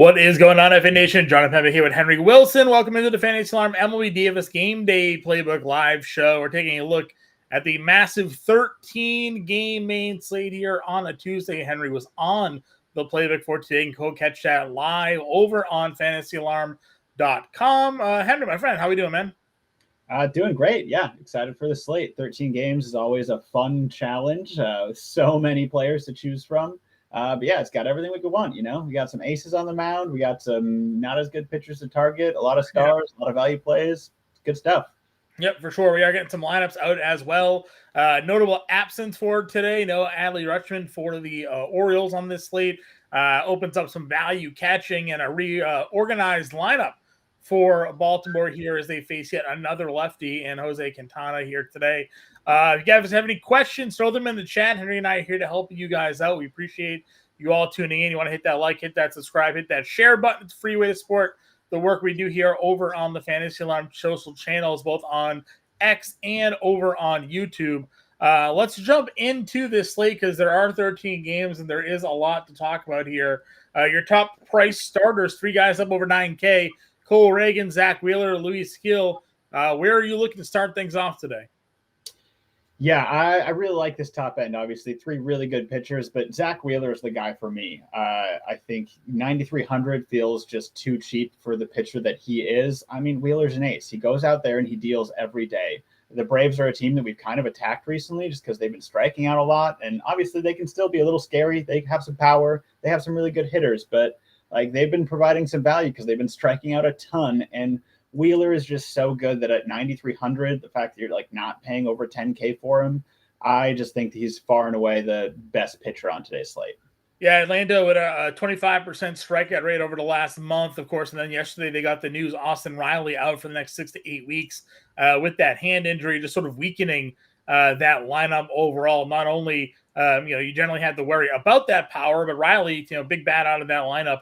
What is going on, FA Nation? John Impemba here with Henry Wilson. Welcome into the Fantasy Alarm MLB DFS Game Day Playbook Live Show. We're taking a look at the massive 13-game main slate here on a Tuesday. Henry was on the playbook for today. You can go catch that live over on fantasyalarm.com. Henry, my friend, how we doing, man? Doing great. Yeah, excited for the slate. 13 games is always a fun challenge. So many players to choose from. But yeah, it's got everything we could want. We got some aces on the mound. We got some not as good pitchers to target, a lot of stars, a lot of value plays. Good stuff. Yep, for sure. We are getting some lineups out as well. Notable absence for today. No Adley Rutschman for the Orioles on this slate. Opens up some value catching and a reorganized lineup for Baltimore here as they face yet another lefty and Jose Quintana here today. If you guys have any questions, throw them in the chat. Henry and I are here to help you guys out. We appreciate you all tuning in. You want to hit that like, hit that subscribe, hit that share button. It's a free way to support the work we do here over on the Fantasy Alarm social channels, both on X and over on YouTube. Let's jump into this slate because there are 13 games and there is a lot to talk about here. Your top price starters, 3 guys up over 9K. Cole Reagan, Zach Wheeler, Luis Gil. Where are you looking to start things off today? Yeah, I really like this top end. Obviously, 3 really good pitchers, but Zach Wheeler is the guy for me. I think 9,300 feels just too cheap for the pitcher that he is. I mean, Wheeler's an ace. He goes out there and he deals every day. The Braves are a team that we've kind of attacked recently just because they've been striking out a lot. And obviously, they can still be a little scary. They have some power. They have some really good hitters, but they've been providing some value because they've been striking out a ton. And Wheeler is just so good that at 9,300, the fact that you're not paying over 10K for him, I just think he's far and away the best pitcher on today's slate. Yeah, Atlanta with a 25% strikeout rate over the last month, of course. And then yesterday they got the news Austin Riley out for the next 6 to 8 weeks with that hand injury, just sort of weakening that lineup overall. Not only, you generally had to worry about that power, but Riley, big bat out of that lineup,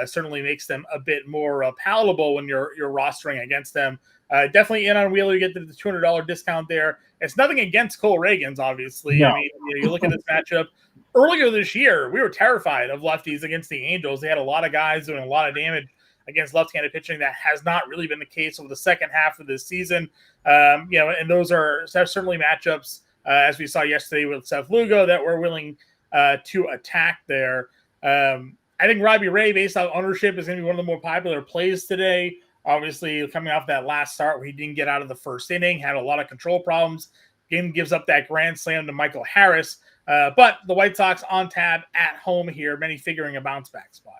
certainly makes them a bit more palatable when you're rostering against them. Definitely in on Wheeler, you get the $200 discount there. It's nothing against Cole Reagan's, obviously. No. I mean, you look at this matchup. Earlier this year, we were terrified of lefties against the Angels. They had a lot of guys doing a lot of damage against left-handed pitching. That has not really been the case over the second half of this season. And those are certainly matchups, as we saw yesterday with Seth Lugo, that we're willing to attack there. I think Robbie Ray, based on ownership, is going to be one of the more popular plays today. Obviously, coming off that last start where he didn't get out of the first inning, had a lot of control problems. Game gives up that grand slam to Michael Harris. But the White Sox on tab at home here, many figuring a bounce back spot.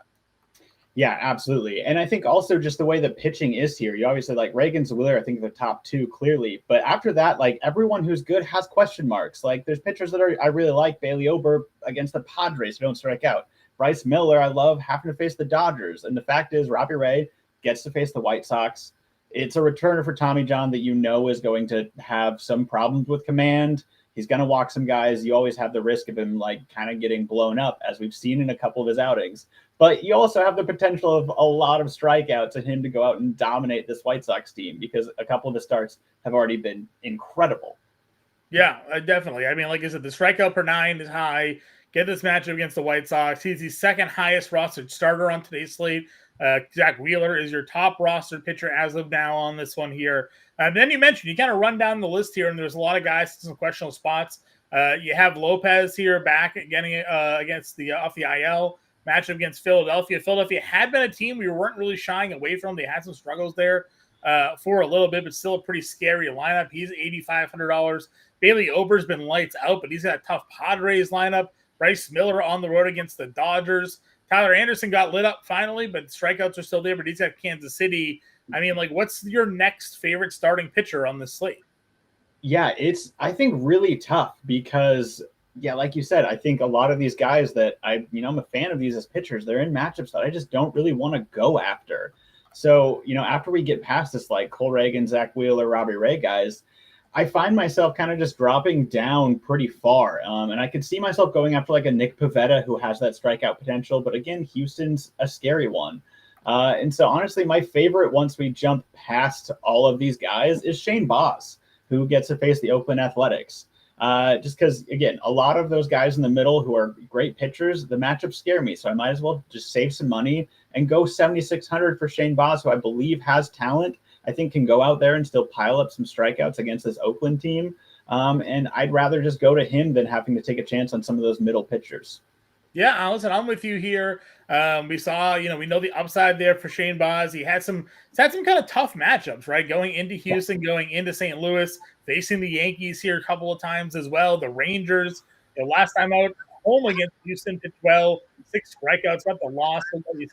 Yeah, absolutely. And I think also just the way the pitching is here, you obviously Reagan's Wheeler, I think the top 2 clearly. But after that, everyone who's good has question marks. There's pitchers that I really like. Bailey Ober against the Padres who don't strike out. Bryce Miller, I love having to face the Dodgers. And the fact is, Robbie Ray gets to face the White Sox. It's a returner for Tommy John that is going to have some problems with command. He's going to walk some guys. You always have the risk of him kind of getting blown up, as we've seen in a couple of his outings. But you also have the potential of a lot of strikeouts and him to go out and dominate this White Sox team because a couple of the starts have already been incredible. Yeah, definitely. I mean, like I said, the strikeout per 9 is high. Get this matchup against the White Sox. He's the second highest rostered starter on today's slate. Zach Wheeler is your top rostered pitcher as of now on this one here. And then you mentioned, you kind of run down the list here, and there's a lot of guys in some questionable spots. You have Lopez here back getting against the off the IL matchup against Philadelphia. Philadelphia had been a team we weren't really shying away from. They had some struggles there for a little bit, but still a pretty scary lineup. He's $8,500. Bailey Ober's been lights out, but he's got a tough Padres lineup. Bryce Miller on the road against the Dodgers. Tyler Anderson got lit up finally, but strikeouts are still there, but he's got Kansas City. I mean, what's your next favorite starting pitcher on this slate? Yeah, it's, I think, really tough because, like you said, I think a lot of these guys that I'm a fan of these as pitchers, they're in matchups that I just don't really want to go after. So, after we get past this, Cole Reagan, Zach Wheeler, Robbie Ray guys, I find myself kind of just dropping down pretty far. And I could see myself going after a Nick Pivetta who has that strikeout potential. But again, Houston's a scary one. And so honestly, my favorite once we jump past all of these guys is Shane Baz, who gets to face the Oakland Athletics. Just because, again, a lot of those guys in the middle who are great pitchers, the matchups scare me. So I might as well just save some money and go 7,600 for Shane Baz, who I believe has talent. I think can go out there and still pile up some strikeouts against this Oakland team. And I'd rather just go to him than having to take a chance on some of those middle pitchers. Yeah, Allison, I'm with you here. We saw, we know the upside there for Shane Baz. He's had some kind of tough matchups, right? Going into Houston, going into St. Louis, facing the Yankees here a couple of times as well. The Rangers, last time out, home against Houston, pitched well, 6 strikeouts, got the loss,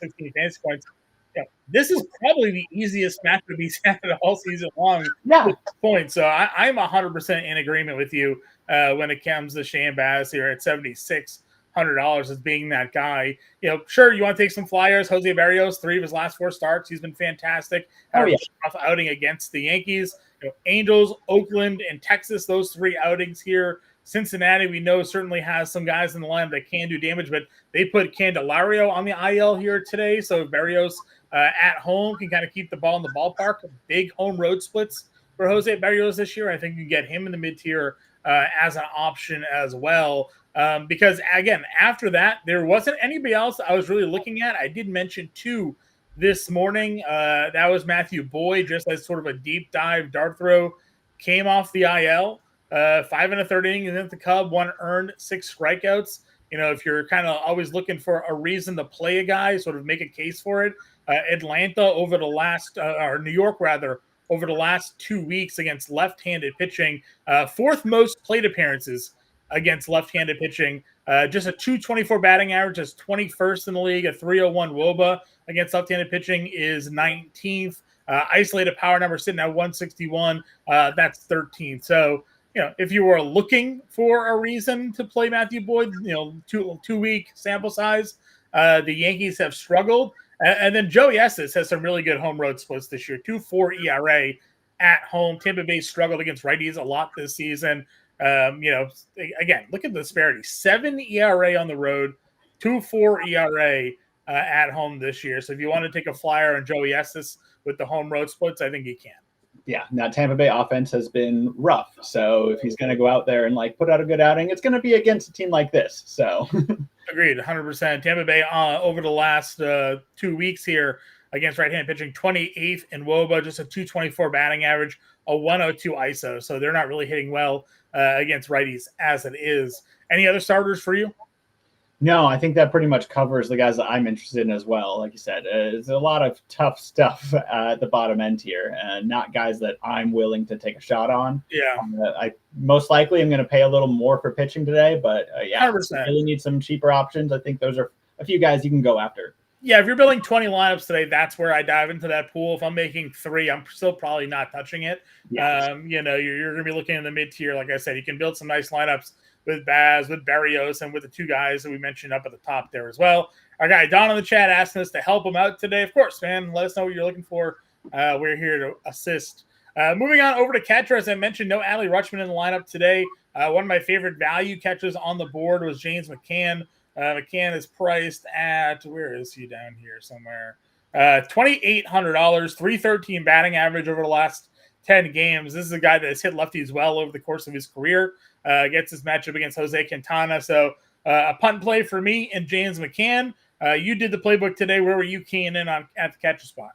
16 fantasy points. This is probably the easiest matchup he's had all season long at this point. So I'm 100% in agreement with you when it comes to Shane Baz here at 7,600 as being that guy. Sure, you want to take some flyers. Jose Barrios, 3 of his last 4 starts, he's been fantastic. Had a rough outing against the Yankees. Angels, Oakland, and Texas, those 3 outings here. Cincinnati, we know, certainly has some guys in the line that can do damage, but they put Candelario on the IL here today. So Barrios at home can kind of keep the ball in the ballpark. Big home road splits for Jose Barrios this year. I think you can get him in the mid-tier as an option as well. Because, again, after that, there wasn't anybody else I was really looking at. I did mention 2 this morning. That was Matthew Boyd, just as sort of a deep dive dart throw. Came off the IL. 5 1/3 innings against the Cub, 1 earned, 6 strikeouts. If you're kind of always looking for a reason to play a guy, sort of make a case for it. Atlanta over the last, or New York rather, over the last 2 weeks against left-handed pitching, 4th most plate appearances against left-handed pitching. Just a 224 batting average is 21st in the league. A 301 WOBA against left-handed pitching is 19th. Isolated power number sitting at 161. That's 13th. So, if you were looking for a reason to play Matthew Boyd, 2-week sample size, the Yankees have struggled. And then Joey Estes has some really good home road splits this year. 2.4 ERA at home. Tampa Bay struggled against righties a lot this season. Again, look at the disparity. 7 ERA on the road, 2.4 ERA at home this year. So if you want to take a flyer on Joey Estes with the home road splits, I think you can. Yeah, now Tampa Bay offense has been rough. So if he's going to go out there and put out a good outing, it's going to be against a team like this. So agreed, 100%. Tampa Bay over the last 2 weeks here against right-hand pitching, 28th in WOBA, just a 224 batting average, a 102 ISO. So they're not really hitting well against righties as it is. Any other starters for you? No, I think that pretty much covers the guys that I'm interested in as well. Like you said, it's a lot of tough stuff at the bottom end here, and not guys that I'm willing to take a shot on. Yeah. I most likely am going to pay a little more for pitching today, but yeah, 100%. I really need some cheaper options. I think those are a few guys you can go after. Yeah, if you're building 20 lineups today, that's where I dive into that pool. If I'm making 3, I'm still probably not touching it. Yes. You're going to be looking in the mid-tier. Like I said, you can build some nice lineups with Baz, with Barrios, and with the 2 guys that we mentioned up at the top there as well. Our guy Don in the chat asking us to help him out today. Of course, man, let us know what you're looking for. We're here to assist. Moving on over to catcher, as I mentioned, no Adley Rutschman in the lineup today. One of my favorite value catchers on the board was James McCann. McCann is priced at, where is he down here somewhere? $2,800, 313 batting average over the last 10 games. This is a guy that has hit lefties well over the course of his career. Gets his matchup against Jose Quintana. So a punt play for me and James McCann. You did the playbook today. Where were you keying in on at the catcher spot?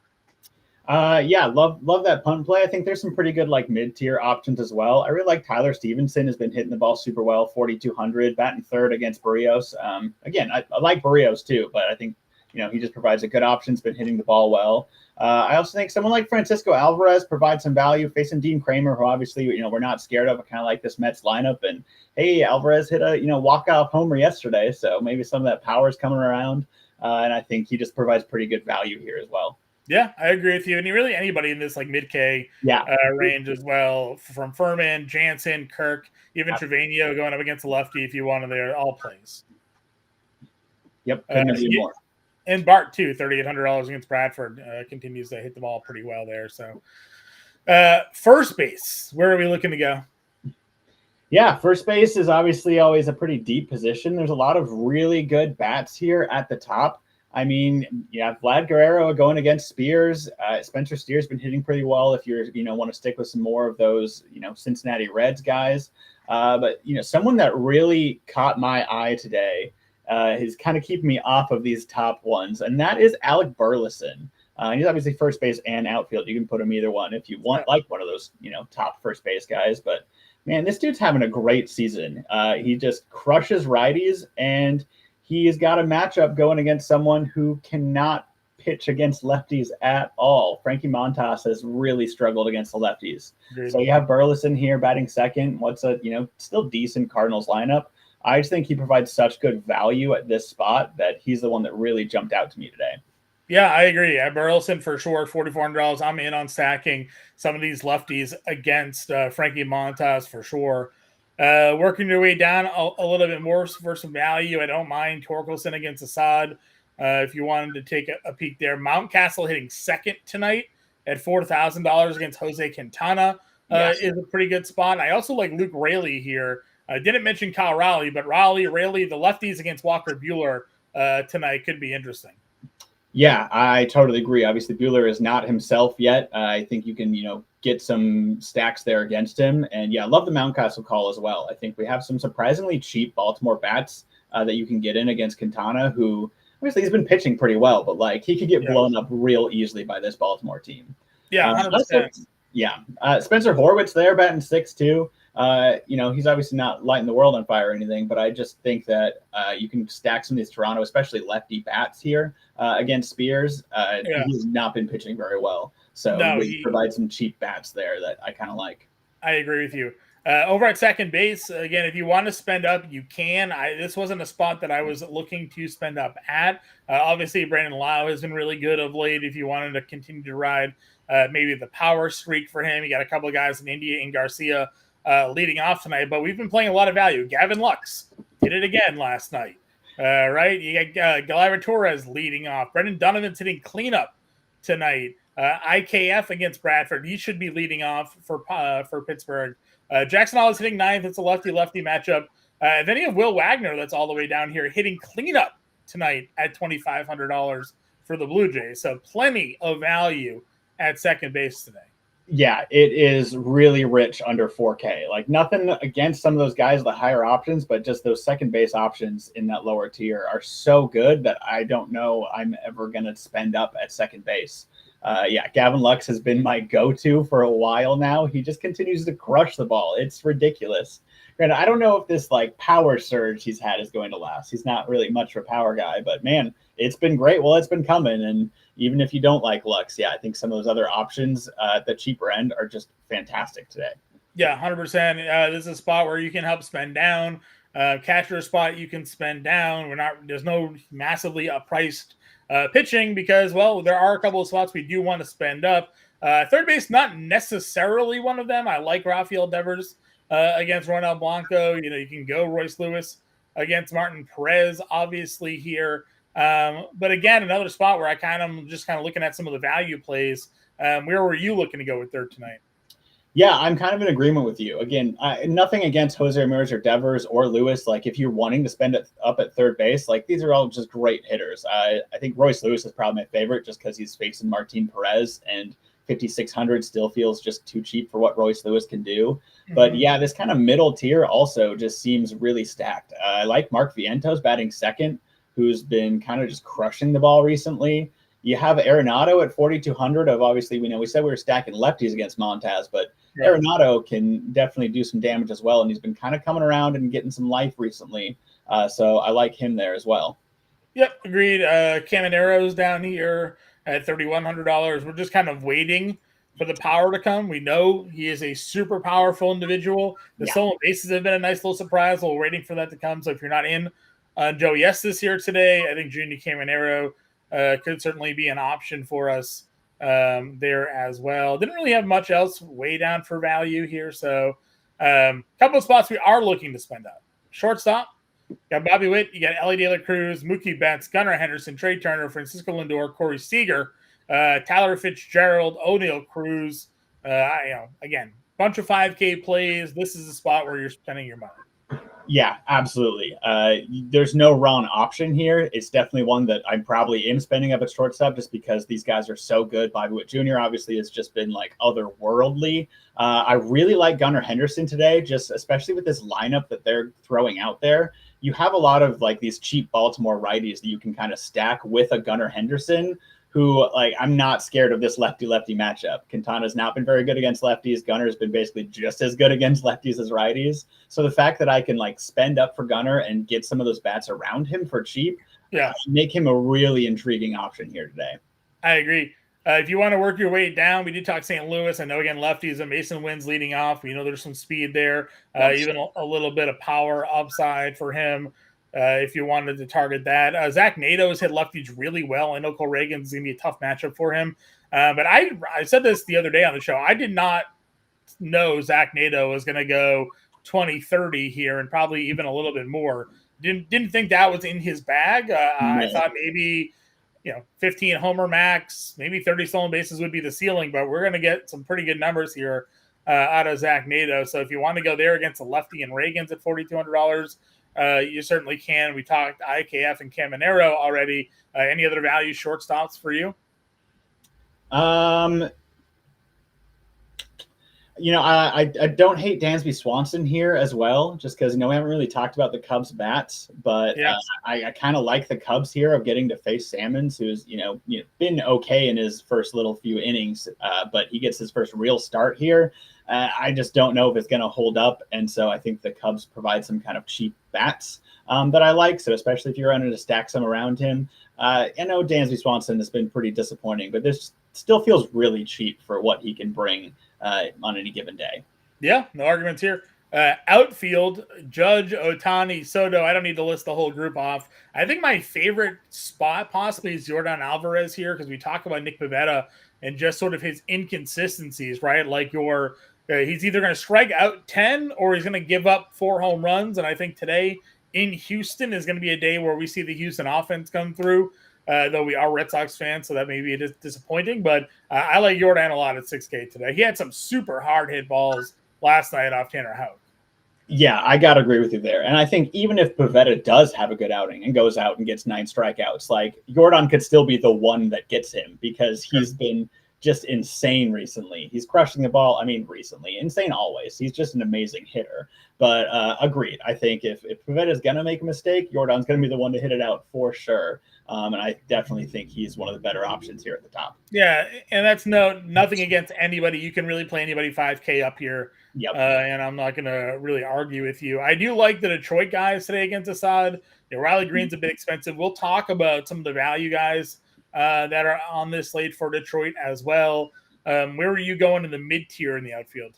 Yeah, love that punt play. I think there's some pretty good mid-tier options as well. I really like Tyler Stevenson, has been hitting the ball super well, 4,200, batting 3rd against Barrios. Again, I like Barrios too, but I think he just provides a good option. Has been hitting the ball well. I also think someone like Francisco Alvarez provides some value facing Dean Kramer, who obviously we're not scared of. I kind of like this Mets lineup. And hey, Alvarez hit a walk-off homer yesterday, so maybe some of that power is coming around. And I think he just provides pretty good value here as well. Yeah, I agree with you. And really anybody in this mid-K range as well, from Furman, Jansen, Kirk, even Trevino going up against the lefty if you wanted there, all plays. Yep, couldn't agree more. And Bart, too, $3,800 against Bradford, continues to hit the ball pretty well there. So first base, where are we looking to go? Yeah, first base is obviously always a pretty deep position. There's a lot of really good bats here at the top. I mean, Vlad Guerrero going against Spears. Spencer Steer's been hitting pretty well if you're, want to stick with some more of those, Cincinnati Reds guys. But someone that really caught my eye today is kind of keeping me off of these top ones, and that is Alec Burleson. He's obviously first base and outfield. You can put him either one if you want, like one of those, top first base guys. But man, this dude's having a great season. He just crushes righties, and he's got a matchup going against someone who cannot pitch against lefties at all. Frankie Montas has really struggled against the lefties. So you have Burleson here batting second. What's a still decent Cardinals lineup. I just think he provides such good value at this spot that he's the one that really jumped out to me today. Yeah, I agree. At Burleson for sure, $4,400. I'm in on stacking some of these lefties against Frankie Montas for sure. Working your way down a little bit more for some value. I don't mind Torkelson against Assad. If you wanted to take a peek there, Mountcastle hitting second tonight at $4,000 against Jose Quintana is a pretty good spot. I also like Luke Raley here. I didn't mention Kyle Raleigh, but Raleigh, the lefties against Walker Buehler tonight could be interesting. Yeah, I totally agree. Obviously, Buehler is not himself yet. I think you can, get some stacks there against him. And yeah, I love the Mountcastle call as well. I think we have some surprisingly cheap Baltimore bats that you can get in against Quintana, who obviously he's been pitching pretty well, but like he could get blown up real easily by this Baltimore team. Yeah, 100%. Spencer Horwitz there batting 6-2. He's obviously not lighting the world on fire or anything, but I just think that you can stack some of these Toronto, especially lefty bats here against Spears. He's not been pitching very well. So he provides some cheap bats there that I kind of like. I agree with you. Over at second base, again, if you want to spend up, you can. This wasn't a spot that I was looking to spend up at. Obviously, Brandon Lau has been really good of late. If you wanted to continue to ride maybe the power streak for him, you got a couple of guys in India and Garcia leading off tonight. But we've been playing a lot of value. Gavin Lux did it again last night, right? You got Galera Torres leading off. Brendan Donovan's hitting cleanup tonight. IKF against Bradford. He should be leading off for Pittsburgh. Jackson Hall is hitting ninth. It's a lefty-lefty matchup. Then you have Will Wagner that's all the way down here hitting cleanup tonight at $2,500 for the Blue Jays. So plenty of value at second base today. Yeah, it is really rich under 4K. Like nothing against some of those guys, the higher options, but just those second base options in that lower tier are so good that I don't know I'm ever going to spend up at second base. Gavin Lux has been my go-to for a while now. He just continues to crush the ball. It's ridiculous. Granted, I don't know if this like power surge he's had is going to last. He's not really much of a power guy, but man, it's been great while it's been coming. And even if you don't like Lux, I think some of those other options at the cheaper end are just fantastic today. Yeah, 100%. This is a spot where you can help spend down. Catcher spot you can spend down. There's no massively priced pitching because, well, there are a couple of spots we do want to spend up. Third base, not necessarily one of them. I like Rafael Devers against Ronel Blanco. You can go Royce Lewis against Martin Perez, obviously here. But again, another spot where I kind of looking at some of the value plays. Where were you looking to go with third tonight? Yeah, I'm kind of in agreement with you. Again, nothing against Jose Ramirez or Devers or Lewis. Like, if you're wanting to spend it up at third base, like these are all just great hitters. I think Royce Lewis is probably my favorite just because he's facing Martin Perez, and 5,600 still feels just too cheap for what Royce Lewis can do. Mm-hmm. But yeah, this kind of middle tier also just seems really stacked. I like Mark Vientos batting second, who's been kind of just crushing the ball recently. You have Arenado at 4,200 of obviously, we said we were stacking lefties against Montaz, but Arenado can definitely do some damage as well. And he's been kind of coming around and getting some life recently. So I like him there as well. Yep, agreed. Camanero's down here at $3,100. We're just kind of waiting for the power to come. We know he is a super powerful individual. The stolen bases have been a nice little surprise. We're waiting for that to come. So if you're not in Joey Estes here today, I think Junior Caminero could certainly be an option for us there as well. Didn't really have much else way down for value here. So a couple of spots we are looking to spend up. Shortstop, you got Bobby Witt, you got Ellie De La Cruz, Mookie Betts, Gunnar Henderson, Trey Turner, Francisco Lindor, Corey Seager, Tyler Fitzgerald, O'Neill Cruz. Again, bunch of 5K plays. This is a spot where you're spending your money. Yeah, absolutely. There's no wrong option here. It's definitely one that I'm probably am spending up at shortstop just because these guys are so good. Bobby Witt Jr. obviously has just been like otherworldly. I really like Gunnar Henderson today, just especially with this lineup that they're throwing out there. You have a lot of like these cheap Baltimore righties that you can kind of stack with a Gunnar Henderson who, like, I'm not scared of this lefty-lefty matchup. Quintana's not been very good against lefties. Gunner's been basically just as good against lefties as righties. So the fact that I can like spend up for Gunner and get some of those bats around him for cheap, make him a really intriguing option here today. I agree. If you want to work your way down, we did talk St. Louis. I know, again, lefties and Mason Wynn's leading off. We know there's some speed there, even a little bit of power upside for him if you wanted to target that. Zach Nato has hit lefties really well. I know Cole Reagan's going to be a tough matchup for him. But I said this the other day on the show. I did not know Zach Nato was going to go 20-30 here and probably even a little bit more. Didn't think that was in his bag. I thought maybe 15 homer max, maybe 30 stolen bases would be the ceiling, but we're going to get some pretty good numbers here out of Zach Nato. So if you want to go there against a lefty and Reagan's at $4,200, you certainly can. We talked IKF and Caminero already. Any other value shortstops for you? I don't hate Dansby Swanson here as well, just because we haven't really talked about the Cubs bats, but I kind of like the Cubs here of getting to face Salmons, who's been okay in his first little few innings, but he gets his first real start here. I just don't know if it's going to hold up, and so I think the Cubs provide some kind of cheap bats that I like. So especially if you're running to stack some around him, I know Dansby Swanson has been pretty disappointing, but this still feels really cheap for what he can bring on any given day. Yeah, no arguments here. Outfield, Judge, Ohtani, Soto. I don't need to list the whole group off. I think my favorite spot possibly is Jordan Alvarez here because we talk about Nick Pivetta and just sort of his inconsistencies, right? Like he's either going to strike out 10 or he's going to give up 4 home runs. And I think today in Houston is going to be a day where we see the Houston offense come through. Though we are Red Sox fans, so that may be disappointing. But I like Jordan a lot at 6K today. He had some super hard hit balls last night off Tanner Houck. Yeah, I got to agree with you there. And I think even if Pivetta does have a good outing and goes out and gets 9 strikeouts, like Jordan could still be the one that gets him because he's been just insane recently. He's crushing the ball. I mean, recently, insane always. He's just an amazing hitter. But agreed. I think if Pivetta is going to make a mistake, Jordan's going to be the one to hit it out for sure. And I definitely think he's one of the better options here at the top. Yeah, and that's nothing against anybody. You can really play anybody 5K up here. Yep. And I'm not going to really argue with you. I do like the Detroit guys today against Assad. Riley Green's a bit expensive. We'll talk about some of the value guys that are on this slate for Detroit as well. Where were you going in the mid-tier in the outfield?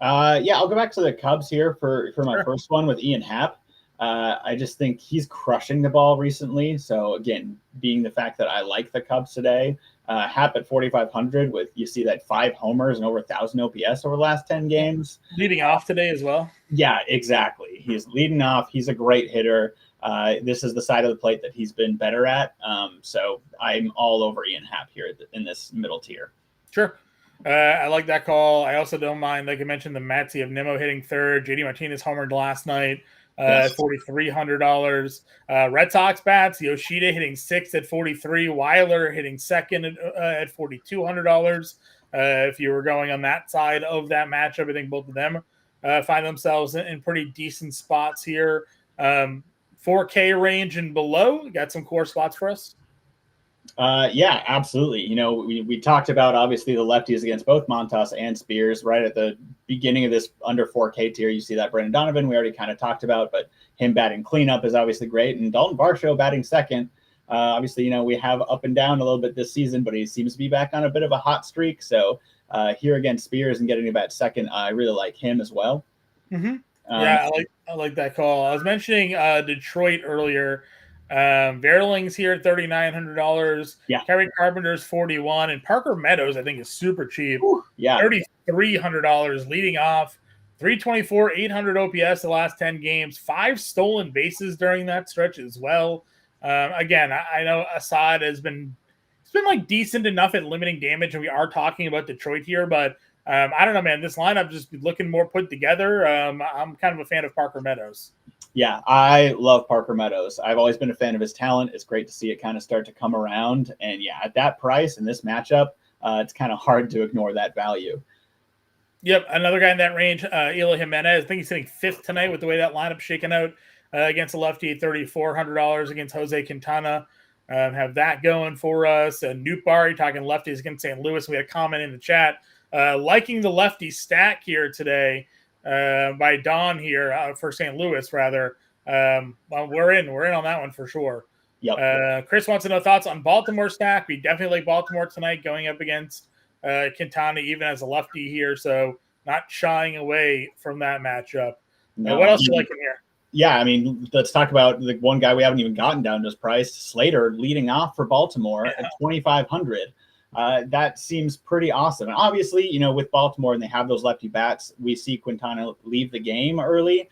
I'll go back to the Cubs here for my first one with Ian Happ. I just think he's crushing the ball recently. So again, being the fact that I like the Cubs today, Happ at 4,500 with, you see that 5 homers and over 1,000 OPS over the last 10 games. Leading off today as well. Yeah, exactly. He's leading off. He's a great hitter. This is the side of the plate that he's been better at. So I'm all over Ian Happ here in this middle tier. Sure. I like that call. I also don't mind, like I mentioned, the Matzy of Nimmo hitting third. JD Martinez homered last night. $4,300. Red Sox bats, Yoshida hitting 6th at 43, Weiler hitting 2nd at $4,200. If you were going on that side of that matchup, I think both of them find themselves in pretty decent spots here. 4K range and below, got some core spots for us. Yeah, absolutely. We talked about obviously the lefties against both Montas and Spears right at the beginning of this under 4K tier. You see that Brendan Donovan we already kind of talked about, but him batting cleanup is obviously great. And Dalton Varsho batting second. Obviously, we have up and down a little bit this season, but he seems to be back on a bit of a hot streak. So here against Spears and getting to bat second, I really like him as well. Mm-hmm. Yeah, I like that call. I was mentioning Detroit earlier. Verling's here at $3,900. Yeah. Kerry Carpenter's $41, and Parker Meadows I think is super cheap. Ooh, yeah, $3,300 leading off. 324, 800 OPS the last 10 games. 5 stolen bases during that stretch as well. Again, I know Assad has been like decent enough at limiting damage, and we are talking about Detroit here, but I don't know, man. This lineup just looking more put together. I'm kind of a fan of Parker Meadows. Yeah, I love Parker Meadows. I've always been a fan of his talent. It's great to see it kind of start to come around. And yeah, at that price in this matchup, it's kind of hard to ignore that value. Yep, another guy in that range, Eloy Jimenez. I think he's sitting fifth tonight with the way that lineup's shaking out against a lefty, $3,400 against Jose Quintana. Have that going for us. Newt Barry talking lefties against St. Louis. We had a comment in the chat liking the lefty stack here today by Don here for St. Louis, rather. Well, we're in on that one for sure. Yep. Chris wants to know thoughts on Baltimore stack. We definitely like Baltimore tonight going up against Quintana, even as a lefty here. So not shying away from that matchup. No, what else do you like in here? Yeah, I mean, let's talk about the one guy we haven't even gotten down to his price, Slater, leading off for Baltimore at 2,500. That seems pretty awesome. And obviously, you know, with Baltimore and they have those lefty bats, we see Quintana leave the game early.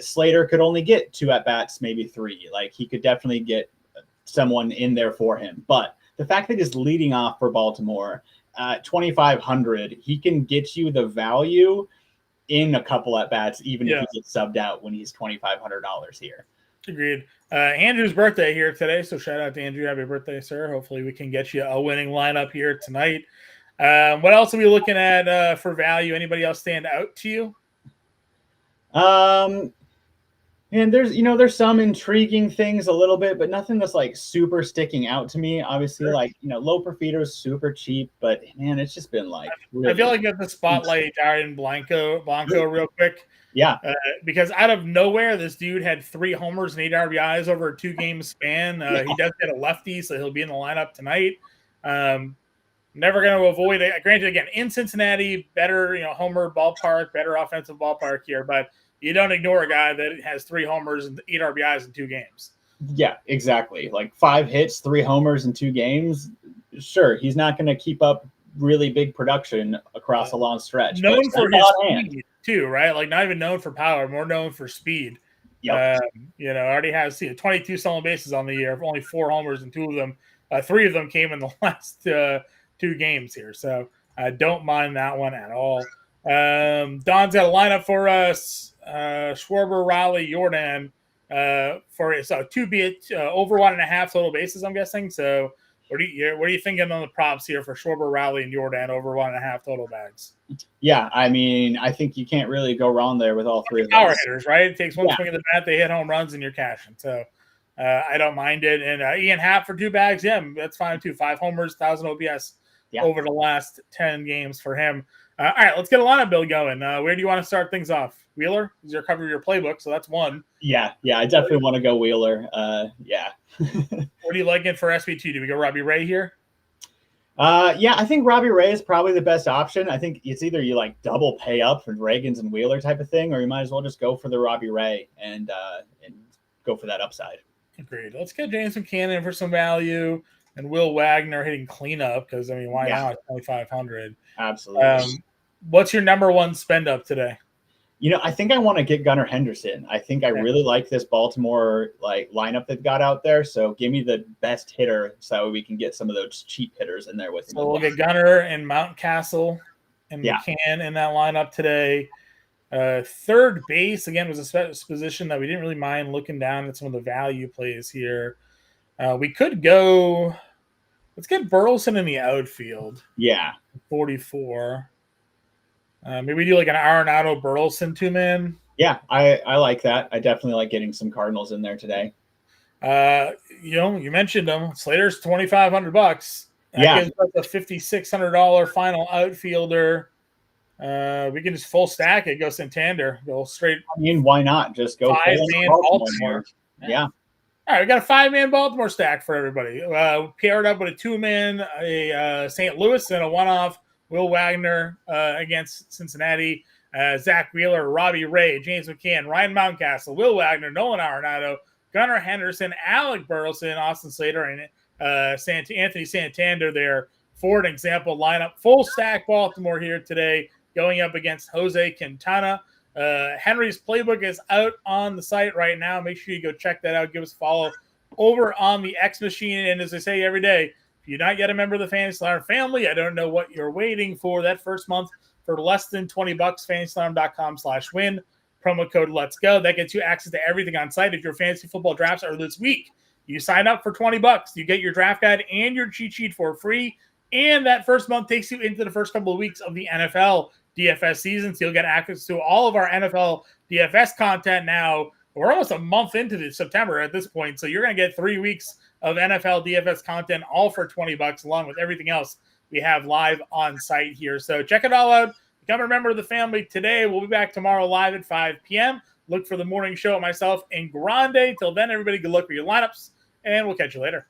Slater could only get 2 at-bats, maybe 3. Like, he could definitely get someone in there for him. But the fact that he's leading off for Baltimore at 2,500, he can get you the value in a couple at bats, even if he gets subbed out when he's $2,500 here. Agreed. Andrew's birthday here today, so shout out to Andrew. Happy birthday, sir. Hopefully we can get you a winning lineup here tonight. What else are we looking at for value? Anybody else stand out to you? And there's some intriguing things a little bit, but nothing that's like super sticking out to me. Obviously, like, Low Profito is super cheap, but man, it's just been like really, I feel like at the spotlight Darren Blanco real quick. Yeah. Because out of nowhere, this dude had 3 homers and 8 RBIs over a 2-game span. He does get a lefty, so he'll be in the lineup tonight. Never going to avoid it. Granted, again, in Cincinnati, better, homer ballpark, better offensive ballpark here, but you don't ignore a guy that has 3 homers and 8 RBIs in 2 games. Yeah, exactly. Like 5 hits, 3 homers in 2 games. Sure, he's not going to keep up really big production across a long stretch. Known for his speed too, right? Like not even known for power, more known for speed. Yep. Already has 22 stolen bases on the year, only 4 homers, and 2 of them, 3 of them came in the last 2 games here. So I don't mind that one at all. Don's got a lineup for us. Schwarber, Raleigh, Jordan for it. So 2 over 1.5 total bases, I'm guessing. So what are you thinking on the props here for Schwarber, Raleigh, and Jordan over 1.5 total bags? Yeah, I mean, I think you can't really go wrong there with all 3 of power those. hitters, right? It takes one swing of the bat, they hit home runs, and you're cashing. So I don't mind it. And Ian Happ for 2 bags, yeah, that's fine too. 5 homers, 1,000 OPS over the last 10 games for him. All right, let's get a lineup build going. Where do you want to start things off? Wheeler is your cover of your playbook, so that's one. Yeah, I definitely want to go Wheeler. Yeah. What are you liking for SB2? Do we go Robbie Ray here? Yeah, I think Robbie Ray is probably the best option. I think it's either you like double pay up for Reagans and Wheeler type of thing, or you might as well just go for the Robbie Ray and go for that upside. Agreed. Let's get James McCann for some value and Will Wagner hitting cleanup because, I mean, why not? 2,500. Absolutely. What's your number one spend up today? I think I want to get Gunnar Henderson. I think I really like this Baltimore lineup they've got out there. So give me the best hitter so we can get some of those cheap hitters in there with him. So we'll get Gunnar and Mountcastle and McCann in that lineup today. Third base, again, was a position that we didn't really mind looking down at some of the value plays here. We could go – let's get Burleson in the outfield. Yeah. 44. Maybe we do like an Arenado Burleson 2-man. Yeah, I like that. I definitely like getting some Cardinals in there today. You mentioned them. Slater's $2,500. That gives us a $5,600 final outfielder. We can just full stack it. Go Santander. Go straight. I mean, why not? Just go 5-man Baltimore. Yeah. All right, we got a 5-man Baltimore stack for everybody. Paired up with a 2-man, a St. Louis, and a one-off Will Wagner against Cincinnati, Zach Wheeler, Robbie Ray, James McCann, Ryan Mountcastle, Will Wagner, Nolan Arenado, Gunnar Henderson, Alec Burleson, Austin Slater, and Anthony Santander there for an example lineup. Full stack Baltimore here today going up against Jose Quintana. Henry's playbook is out on the site right now. Make sure you go check that out. Give us a follow over on the X Machine. And as I say every day, if you're not yet a member of the Fantasy Star family, I don't know what you're waiting for. That first month for less than $20. FantasyAlarm.com/win. Promo code Let's Go. That gets you access to everything on site. If your fantasy football drafts are this week, you sign up for $20. You get your draft guide and your cheat sheet for free. And that first month takes you into the first couple of weeks of the NFL DFS season. So you'll get access to all of our NFL DFS content now. We're almost a month into September at this point. So you're going to get 3 weeks of NFL DFS content all for $20, along with everything else we have live on site here. So check it all out. Become a member of the family today. We'll be back tomorrow live at 5 p.m. Look for the morning show with myself and Grande. Till then, everybody, good luck with your lineups, and we'll catch you later.